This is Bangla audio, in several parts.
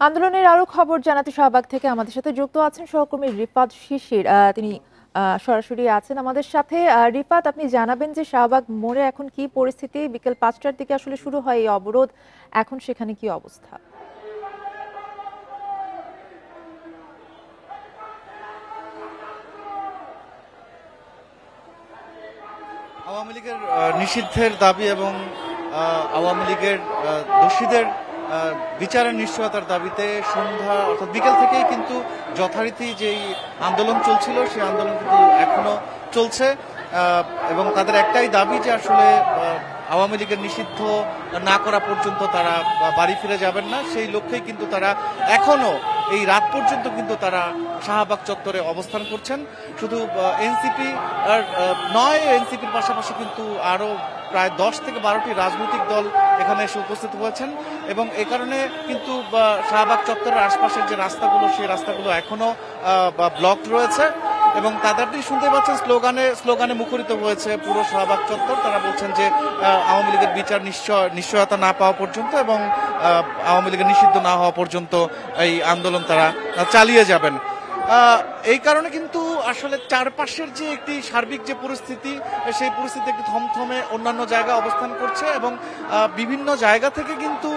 আন্দোলনের আরো খবর জানাতে শাহবাগ থেকে আমাদের সাথে যুক্ত আছেন সহকর্মী রিফাত শিশির। তিনি সরাসরি আছেন আমাদের সাথে। রিফাত, আপনি জানাবেন যে শাহবাগ মোড়ে এখন কি পরিস্থিতি? বিকেল 5টার দিকে আসলে শুরু হয় এই অবরোধ, এখন সেখানে কি অবস্থা? আওয়ামী লীগের নিষিদ্ধের দাবি এবং আওয়ামী লীগের দোষীদের বিচারের নিশ্চয়তার দাবিতে সন্ধ্যা অর্থাৎ বিকেল থেকেই কিন্তু যথারীতি যেই আন্দোলন চলছিল সেই আন্দোলন কিন্তু এখনো চলছে এবং তাদের একটাই দাবি যে আসলে আওয়ামী লীগের নিষিদ্ধ না করা পর্যন্ত তারা বাড়ি ফিরে যাবেন না। সেই লক্ষ্যেই কিন্তু তারা এখনো এই রাত পর্যন্ত কিন্তু তারা শাহবাগ চত্বরে অবস্থান করছেন। শুধু এনসিপি আর নয়, এনসিপির পাশাপাশি কিন্তু আরো প্রায় 10 থেকে 12টি রাজনৈতিক দল এখানে এসে উপস্থিত হয়েছেন এবং এই কারণে কিন্তু শাহবাগ চত্বরের আশপাশের যে রাস্তাগুলো সেই রাস্তাগুলো এখনো ব্লক রয়েছে এবং তাদেরটি শুনতে পাচ্ছেন স্লোগানে মুখরিত হয়েছে পুরো শাহবাগ চত্বর। তারা বলছেন যে আওয়ামী লীগের বিচার নিশ্চয়তা না পাওয়া পর্যন্ত এবং আওয়ামী লীগের নিষিদ্ধ না হওয়া পর্যন্ত এই আন্দোলন তারা চালিয়ে যাবেন। এই কারণে কিন্তু আসলে চারপাশের যে একটি সার্বিক যে পরিস্থিতি সেই পরিস্থিতি একটি থমথমে অন্যান্য জায়গায় অবস্থান করছে এবং বিভিন্ন জায়গা থেকে কিন্তু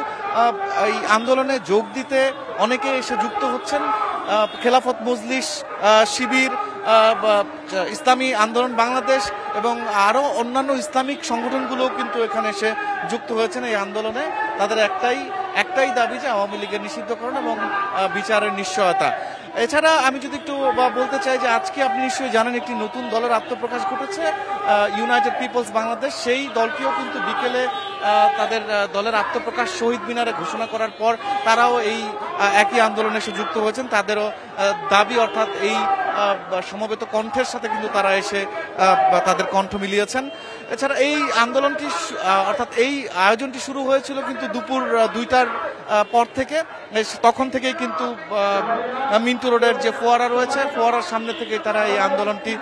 এই আন্দোলনে যোগ দিতে অনেকে এসে যুক্ত হচ্ছেন। খেলাফত মজলিস, শিবির, ইসলামী আন্দোলন বাংলাদেশ এবং আরো অন্যান্য ইসলামিক সংগঠনগুলোও কিন্তু এখানে এসে যুক্ত হয়েছেন এই আন্দোলনে। তাদের একটাই দাবি যে আওয়ামী লীগের নিষিদ্ধকরণ এবং বিচারের নিশ্চয়তা। এছাড়া আমি যদি একটু বলতে চাই যে আজকে আপনি নিশ্চয়ই জানেন একটি নতুন দলের আত্মপ্রকাশ ঘটেছে, ইউনাইটেড পিপলস বাংলাদেশ। সেই দলটিও কিন্তু বিকেলে তাদের দলের আত্মপ্রকাশ শহীদ মিনারে ঘোষণা করার পর তারাও এই একই আন্দোলনে এসে যুক্ত হয়েছেন। তাদেরও দাবি অর্থাৎ এই সমবেত কণ্ঠের সাথে কিন্তু তারা এসে তাদের কণ্ঠ মিলিয়েছেন। এছাড়া এই আন্দোলনটি অর্থাৎ এই আয়োজনটি শুরু হয়েছিল কিন্তু দুপুর 2টার পর থেকে। তখন থেকেই কিন্তু মিন্টু রোডের যে ফোয়ারা রয়েছে ফোয়ারার সামনে থেকে তারা এই আন্দোলনটি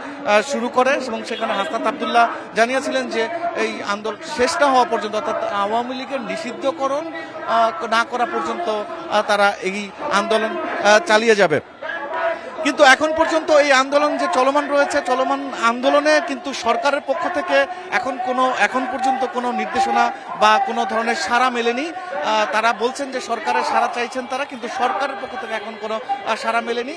শুরু করে এবং সেখানে হাসনাত আব্দুল্লাহ জানিয়েছিলেন যে এই আন্দোলন শেষ না হওয়া পর্যন্ত অর্থাৎ আওয়ামী লীগের নিষিদ্ধকরণ না করা পর্যন্ত তারা এই আন্দোলন চালিয়ে যাবে। কিন্তু এখন পর্যন্ত এই আন্দোলন যে চলমান রয়েছে, চলমান আন্দোলনে কিন্তু সরকারের পক্ষ থেকে এখন পর্যন্ত কোনো নির্দেশনা বা কোনো ধরনের সাড়া মেলেনি। তারা বলছেন যে সরকারের সাড়া চাইছেন তারা, কিন্তু সরকারের পক্ষ থেকে এখন কোনো সাড়া মেলেনি।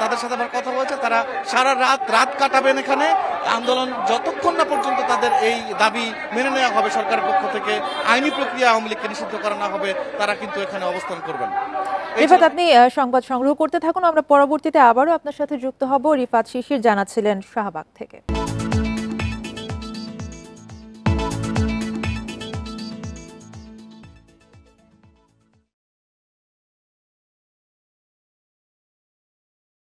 তাদের সাথে আমার কথা হয়েছে, তারা সারা রাত কাটাবেন এখানে আন্দোলন যতক্ষণ না পর্যন্ত তাদের এই দাবি মেনে নেওয়া হবে সরকারের পক্ষ থেকে, আইনি প্রক্রিয়া আওয়ামী লীগকে নিষিদ্ধ করা না হবে, তারা কিন্তু এখানে অবস্থান করবেন। রিফাত, আপনি সংবাদ সংগ্রহ করতে থাকুন, আমরা পরবর্তীতে আবারও আপনার সাথে যুক্ত হব। রিফাত শিশির জানাচ্ছিলেন শাহবাগ থেকে।